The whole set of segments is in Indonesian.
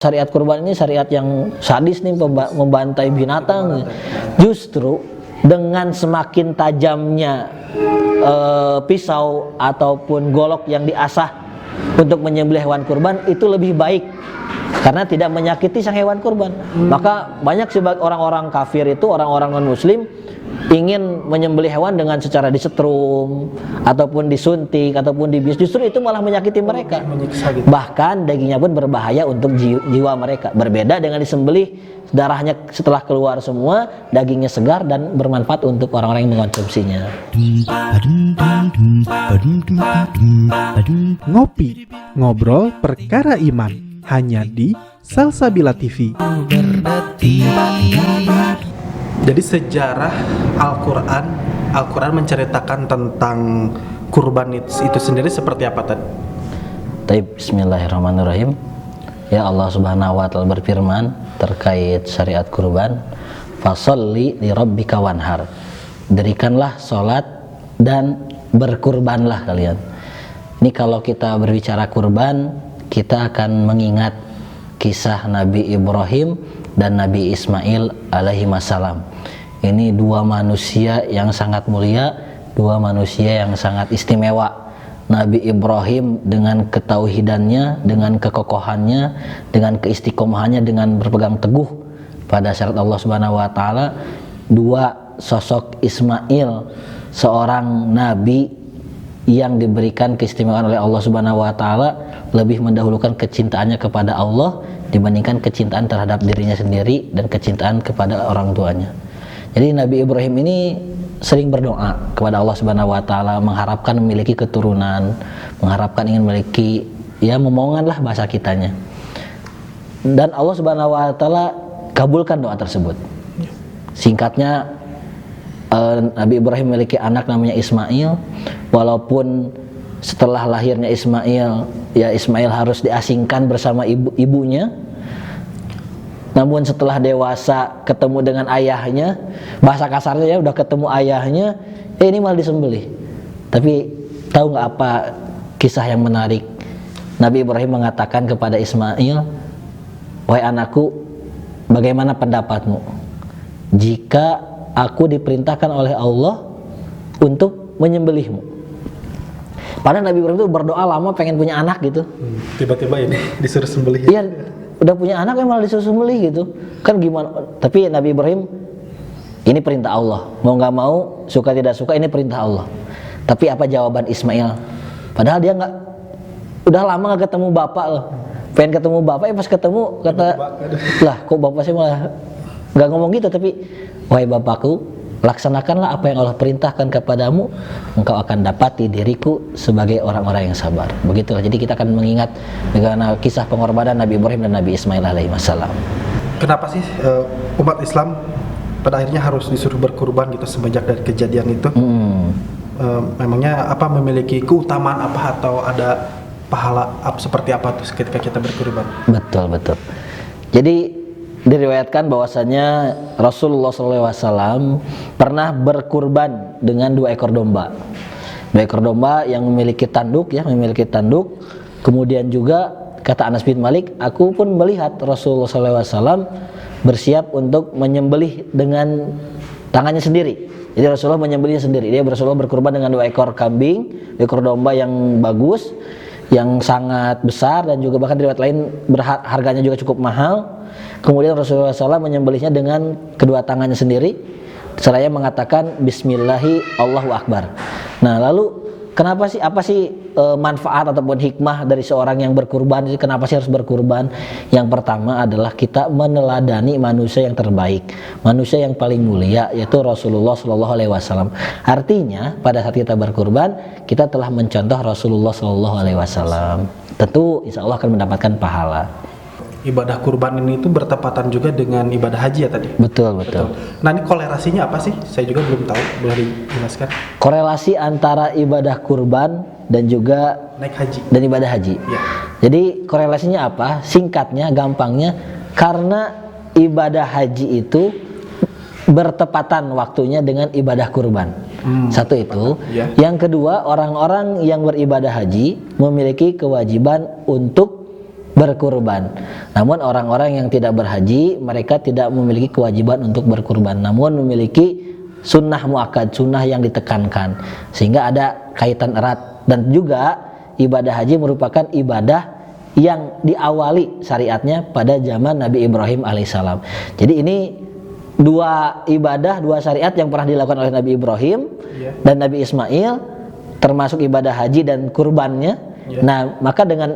syariat kurban ini syariat yang sadis nih, membantai binatang. Justru dengan semakin tajamnya pisau ataupun golok yang diasah untuk menyembelih hewan kurban itu lebih baik karena tidak menyakiti sang hewan kurban. Maka banyak sebagai orang-orang kafir itu, orang-orang non-muslim ingin menyembelih hewan dengan secara disetrum ataupun disuntik ataupun dibius, justru itu malah menyakiti mereka. Bahkan dagingnya pun berbahaya untuk jiwa mereka. Berbeda dengan disembelih, darahnya setelah keluar semua, dagingnya segar dan bermanfaat untuk orang-orang yang mengkonsumsinya. Ngopi, ngobrol perkara iman, hanya di Salsabila TV. Jadi sejarah Al-Quran menceritakan tentang kurban itu sendiri seperti apa tadi? Bismillahirrahmanirrahim. Ya, Allah Subhanahu wa taala berfirman terkait syariat kurban, fasholli li rabbika wanhar. Dirikanlah salat dan berkurbanlah kalian. Ini kalau kita berbicara kurban, kita akan mengingat kisah Nabi Ibrahim dan Nabi Ismail alaihi wassalam. Ini dua manusia yang sangat mulia, dua manusia yang sangat istimewa. Nabi Ibrahim dengan ketauhidannya, dengan kekokohannya, dengan keistiqomahannya, dengan berpegang teguh pada syariat Allah Subhanahu wa taala. Dua sosok Ismail, seorang nabi yang diberikan keistimewaan oleh Allah Subhanahu wa taala, lebih mendahulukan kecintaannya kepada Allah dibandingkan kecintaan terhadap dirinya sendiri dan kecintaan kepada orang tuanya. Jadi Nabi Ibrahim ini sering berdoa kepada Allah Subhanahu wa taala, mengharapkan memiliki keturunan, mengharapkan ingin memiliki, ya memohonkanlah bahasa kitanya. Dan Allah Subhanahu wa taala kabulkan doa tersebut. Singkatnya, Nabi Ibrahim memiliki anak namanya Ismail. Walaupun setelah lahirnya Ismail, ya Ismail harus diasingkan bersama ibunya. Namun setelah dewasa ketemu dengan ayahnya, bahasa kasarnya ya udah ketemu ayahnya, ini malah disembelih. Tapi tahu nggak apa kisah yang menarik? Nabi Ibrahim mengatakan kepada Ismail, wahai anakku, bagaimana pendapatmu jika aku diperintahkan oleh Allah untuk menyembelihmu? Padahal Nabi Ibrahim itu berdoa lama pengen punya anak gitu. Tiba-tiba ini disuruh sembelih. Iya, udah punya anak malah disuruh sembelih gitu. Kan gimana? Tapi Nabi Ibrahim, ini perintah Allah. Mau nggak mau, suka tidak suka, ini perintah Allah. Tapi apa jawaban Ismail? Padahal dia nggak, udah lama nggak ketemu bapak loh. Pengen ketemu bapak, pas ketemu kata, lah kok bapak saya malah nggak ngomong gitu, tapi wahai bapakku, laksanakanlah apa yang Allah perintahkan kepadamu, engkau akan dapati diriku sebagai orang-orang yang sabar. Begitulah. Jadi kita akan mengingat bagaimana kisah pengorbanan Nabi Ibrahim dan Nabi Ismail alaihi wassalam. Kenapa sih umat Islam pada akhirnya harus disuruh berkurban gitu semenjak dari kejadian itu? Memangnya apa memiliki keutamaan apa atau ada pahala seperti apa tuh ketika kita berkurban? Betul. Jadi diriwayatkan bahwasanya Rasulullah SAW pernah berkurban dengan 2 ekor domba. 2 ekor domba yang memiliki tanduk. Kemudian juga kata Anas bin Malik, aku pun melihat Rasulullah SAW bersiap untuk menyembelih dengan tangannya sendiri. Jadi Rasulullah menyembelihnya sendiri. Rasulullah berkurban dengan 2 ekor kambing, 2 ekor domba yang bagus, yang sangat besar, dan juga bahkan riwayat lain harganya juga cukup mahal. Kemudian Rasulullah SAW menyembelihnya dengan kedua tangannya sendiri, seraya mengatakan Bismillahi Allahu Akbar. Nah, lalu apa sih manfaat ataupun hikmah dari seorang yang berkurban? Kenapa sih harus berkurban? Yang pertama adalah kita meneladani manusia yang terbaik, manusia yang paling mulia, yaitu Rasulullah SAW. Artinya pada saat kita berkurban, kita telah mencontoh Rasulullah SAW. Tentu insya Allah akan mendapatkan pahala. Ibadah kurban ini itu bertepatan juga dengan ibadah haji ya tadi? Betul. Nah, ini kolerasinya apa sih? Saya juga belum tahu, boleh dijelaskan? Korelasi antara ibadah kurban dan juga naik haji dan ibadah haji. Ya. Jadi korelasinya apa? Singkatnya, gampangnya, karena ibadah haji itu bertepatan waktunya dengan ibadah kurban. Satu itu. Ya. Yang kedua, orang-orang yang beribadah haji memiliki kewajiban untuk berkurban. Namun orang-orang yang tidak berhaji, mereka tidak memiliki kewajiban untuk berkurban, namun memiliki sunnah muakkad, sunnah yang ditekankan, sehingga ada kaitan erat. Dan juga ibadah haji merupakan ibadah yang diawali syariatnya pada zaman Nabi Ibrahim alaihissalam. Jadi ini dua ibadah, dua syariat yang pernah dilakukan oleh Nabi Ibrahim dan Nabi Ismail, termasuk ibadah haji dan kurbannya. Nah, maka dengan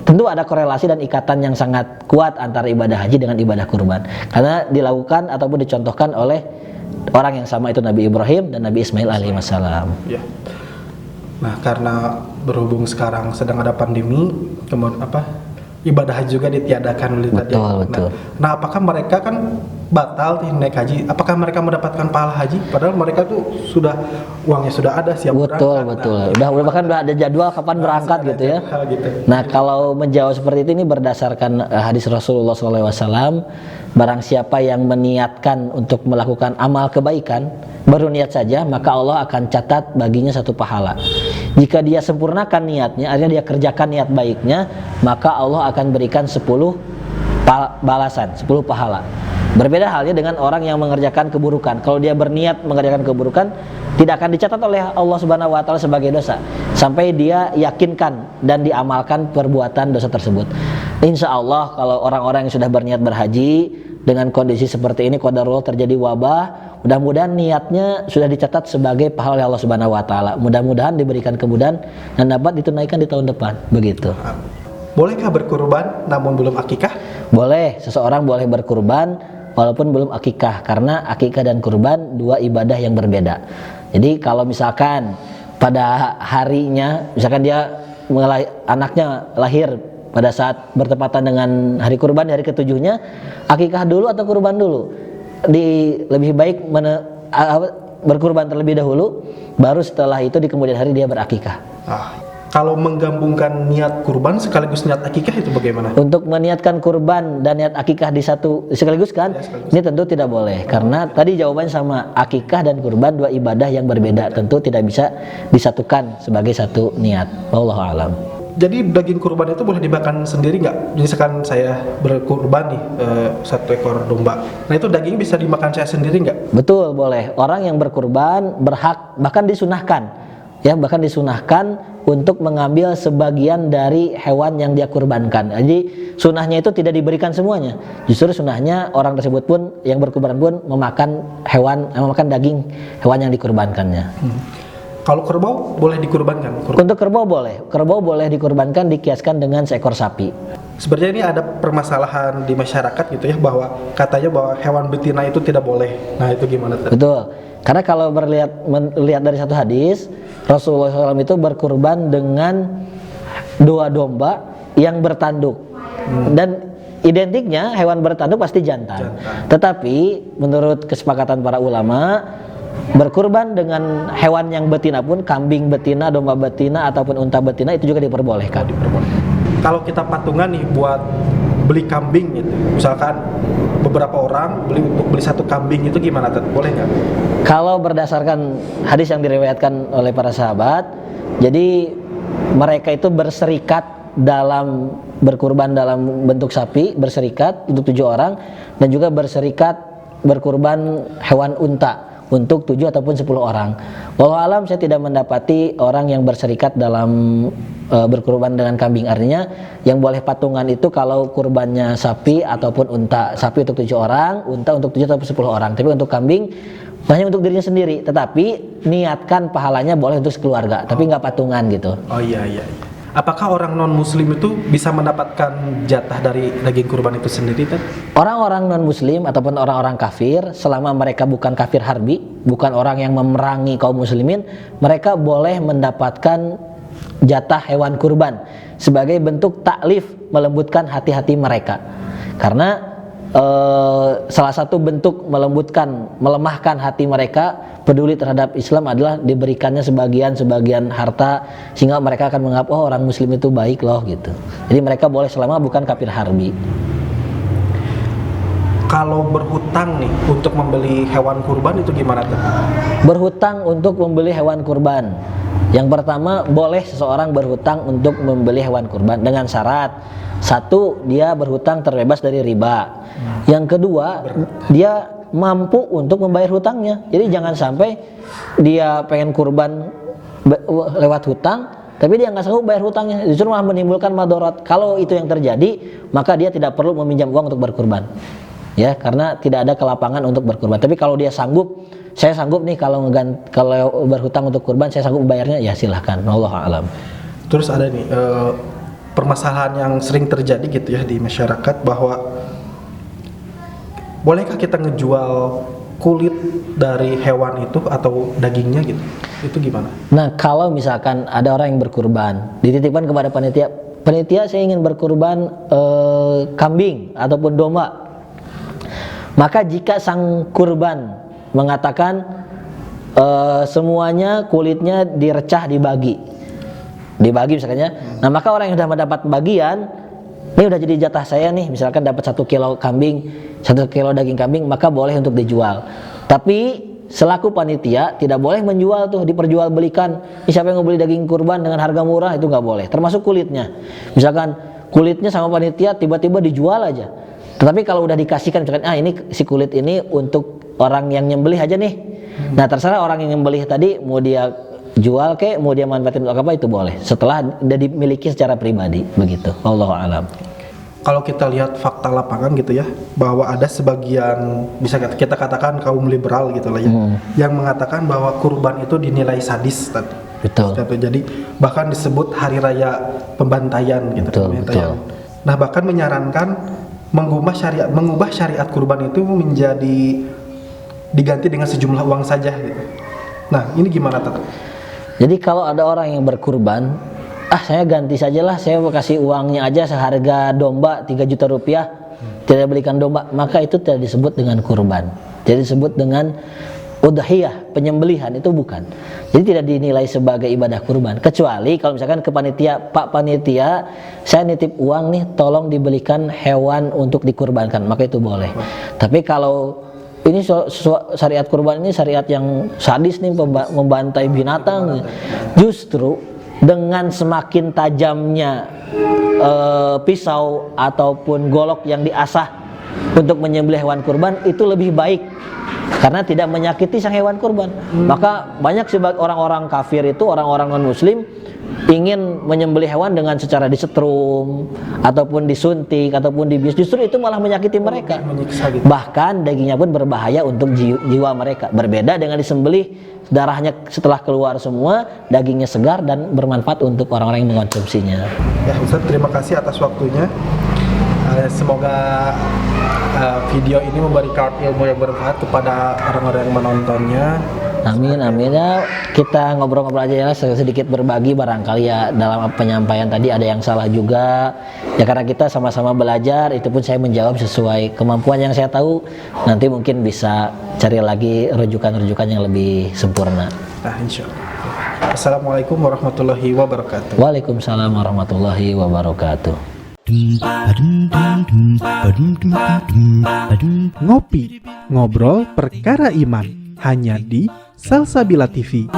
tentu ada korelasi dan ikatan yang sangat kuat antara ibadah haji dengan ibadah kurban, karena dilakukan ataupun dicontohkan oleh orang yang sama, itu Nabi Ibrahim dan Nabi Ismail alaihissalam. Ya. Nah, karena berhubung sekarang sedang ada pandemi, kemudian ibadah haji juga ditiadakan oleh tadi. Betul. Nah, apakah mereka kan batal naik haji? Apakah mereka mendapatkan pahala haji? Padahal mereka tuh uangnya sudah ada, siap berangkat. Betul. Udah bahkan udah ada jadwal kapan berangkat gitu ya. Nah, kalau menjawab seperti ini berdasarkan hadis Rasulullah SAW, barang siapa yang meniatkan untuk melakukan amal kebaikan, baru niat saja, maka Allah akan catat baginya satu pahala. Jika dia sempurnakan niatnya, artinya dia kerjakan niat baiknya, maka Allah akan berikan 10 balasan, 10 pahala. Berbeda halnya dengan orang yang mengerjakan keburukan. Kalau dia berniat mengerjakan keburukan, tidak akan dicatat oleh Allah Subhanahu wa taala sebagai dosa sampai dia yakinkan dan diamalkan perbuatan dosa tersebut. Insya Allah kalau orang-orang yang sudah berniat berhaji dengan kondisi seperti ini, qadarullah terjadi wabah, mudah-mudahan niatnya sudah dicatat sebagai pahala oleh Allah Subhanahu wa taala. Mudah-mudahan diberikan kemudahan dan dapat ditunaikan di tahun depan. Begitu. Bolehkah berkurban namun belum akikah? Boleh, seseorang boleh berkurban walaupun belum akikah, karena akikah dan kurban dua ibadah yang berbeda. Jadi kalau misalkan pada harinya, misalkan dia anaknya lahir pada saat bertepatan dengan hari kurban, hari ketujuhnya, akikah dulu atau kurban dulu? Lebih baik berkurban terlebih dahulu, baru setelah itu di kemudian hari dia berakikah. Kalau menggabungkan niat kurban sekaligus niat akikah itu bagaimana? Untuk meniatkan kurban dan niat akikah di satu sekaligus kan? Ya, sekaligus. Ini tentu tidak boleh, karena tadi jawabannya sama, akikah dan kurban dua ibadah yang berbeda, tentu tidak bisa disatukan sebagai satu niat. Wallahu a'lam. Jadi daging kurban itu boleh dimakan sendiri nggak? Misalkan saya berkurban nih 1 ekor domba, nah itu daging bisa dimakan saya sendiri nggak? Betul, boleh. Orang yang berkurban berhak, bahkan disunahkan untuk mengambil sebagian dari hewan yang dia kurbankan. Jadi sunahnya itu tidak diberikan semuanya. Justru sunahnya orang tersebut pun yang berkurban pun memakan daging hewan yang dikurbankannya. Kalau kerbau boleh dikurbankan? Untuk kerbau boleh. Kerbau boleh dikurbankan, dikiaskan dengan seekor sapi. Sebenarnya ini ada permasalahan di masyarakat gitu ya, bahwa katanya bahwa hewan betina itu tidak boleh. Nah, itu gimana tadi? Betul. Karena kalau melihat dari satu hadis, Rasulullah SAW itu berkurban dengan 2 domba yang bertanduk. Dan identiknya hewan bertanduk pasti jantan. Tetapi menurut kesepakatan para ulama, berkurban dengan hewan yang betina pun, kambing betina, domba betina ataupun unta betina, itu juga diperbolehkan. Kalau kita patungan nih buat beli kambing gitu, misalkan beberapa orang beli 1 kambing, itu gimana? Boleh nggak? Kalau berdasarkan hadis yang diriwayatkan oleh para sahabat, jadi mereka itu berserikat dalam berkurban dalam bentuk sapi, berserikat untuk 7 orang, dan juga berserikat berkurban hewan unta untuk 7 ataupun 10 orang. Wallahu alam, saya tidak mendapati orang yang berserikat dalam berkurban dengan kambing. Artinya yang boleh patungan itu kalau kurbannya sapi ataupun unta. Sapi untuk 7 orang, unta untuk 7 ataupun 10 orang. Tapi untuk kambing hanya untuk dirinya sendiri. Tetapi niatkan pahalanya boleh untuk sekeluarga, tapi nggak patungan gitu. Oh iya. Apakah orang non muslim itu bisa mendapatkan jatah dari daging kurban itu sendiri kan? Orang-orang non muslim ataupun orang-orang kafir, selama mereka bukan kafir harbi, bukan orang yang memerangi kaum muslimin, mereka boleh mendapatkan jatah hewan kurban sebagai bentuk taklif, melembutkan hati-hati mereka. Karena salah satu bentuk melemahkan hati mereka peduli terhadap Islam adalah diberikannya sebagian harta, sehingga mereka akan menganggap orang muslim itu baik loh gitu. Jadi mereka boleh selama bukan kafir harbi. Kalau berhutang nih untuk membeli hewan kurban itu gimana tuh? Berhutang untuk membeli hewan kurban, Yang pertama, boleh seseorang berhutang untuk membeli hewan kurban dengan syarat, satu, dia berhutang terbebas dari riba. Yang kedua, dia mampu untuk membayar hutangnya. Jadi jangan sampai dia pengen kurban lewat hutang, tapi dia nggak sanggup bayar hutangnya, justru malah menimbulkan madorot. Kalau itu yang terjadi, maka dia tidak perlu meminjam uang untuk berkurban, ya, karena tidak ada kelapangan untuk berkurban. Tapi kalau dia sanggup, saya sanggup nih kalau berhutang untuk kurban, saya sanggup membayarnya, ya silahkan. Wallahu a'lam. Terus ada nih permasalahan yang sering terjadi gitu ya di masyarakat, bahwa bolehkah kita ngejual kulit dari hewan itu atau dagingnya gitu? Itu gimana? Nah, kalau misalkan ada orang yang berkurban, dititipkan kepada panitia saya ingin berkurban kambing ataupun domba. Maka jika sang kurban mengatakan semuanya kulitnya direcah dibagi misalnya, nah maka orang yang sudah mendapat bagian, ini udah jadi jatah saya nih, misalkan dapat 1 kilo kambing, 1 kilo daging kambing, maka boleh untuk dijual. Tapi selaku panitia tidak boleh menjual tuh, diperjualbelikan. Siapa yang mau beli daging kurban dengan harga murah, itu nggak boleh. Termasuk kulitnya. Misalkan kulitnya sama panitia tiba-tiba dijual aja. Tetapi kalau udah dikasihkan, misalkan ini si kulit ini untuk orang yang nyembelih aja nih. Nah terserah orang yang nyembelih tadi mau dia jual kek, mau dia manfaatin untuk apa, itu boleh. Setelah udah dimiliki secara pribadi, begitu. Wallahu a'lam. Kalau kita lihat fakta lapangan gitu ya, bahwa ada sebagian, bisa kita katakan kaum liberal gitu lah ya, yang mengatakan bahwa kurban itu dinilai sadis tadi. Betul. Jadi bahkan disebut hari raya pembantaian gitu. Betul. Nah bahkan menyarankan mengubah syariat kurban itu menjadi diganti dengan sejumlah uang saja gitu. Nah ini gimana tuh? Jadi kalau ada orang yang berkurban, saya ganti sajalah, saya kasih uangnya aja seharga domba 3 juta rupiah, tidak belikan domba, maka itu tidak disebut dengan kurban. Jadi disebut dengan udhiyah, penyembelihan, itu bukan. Jadi tidak dinilai sebagai ibadah kurban. Kecuali kalau misalkan ke panitia, Pak Panitia, saya nitip uang nih, tolong dibelikan hewan untuk dikurbankan, maka itu boleh. Tapi kalau ini syariat kurban ini syariat yang sadis nih, membantai binatang. Justru dengan semakin tajamnya pisau ataupun golok yang diasah untuk menyembelih hewan kurban, itu lebih baik karena tidak menyakiti sang hewan kurban. Maka banyak orang-orang kafir itu, orang-orang non-muslim, ingin menyembelih hewan dengan secara disetrum ataupun disuntik ataupun dibius, justru itu malah menyakiti mereka. Gitu. Bahkan dagingnya pun berbahaya untuk jiwa mereka. Berbeda dengan disembelih, darahnya setelah keluar semua, dagingnya segar dan bermanfaat untuk orang-orang yang mengkonsumsinya. Ya Ustaz, terima kasih atas waktunya. Semoga video ini memberikan ilmu yang bermanfaat kepada orang-orang yang menontonnya. Amin, amin. Ya, kita ngobrol-ngobrol aja ya, sedikit berbagi, barangkali ya dalam penyampaian tadi ada yang salah juga. Ya karena kita sama-sama belajar, itu pun saya menjawab sesuai kemampuan yang saya tahu. Nanti mungkin bisa cari lagi rujukan-rujukan yang lebih sempurna. Nah, insyaallah. Assalamualaikum warahmatullahi wabarakatuh. Waalaikumsalam warahmatullahi wabarakatuh. Ngopi, ngobrol perkara iman, hanya di Salsabila TV.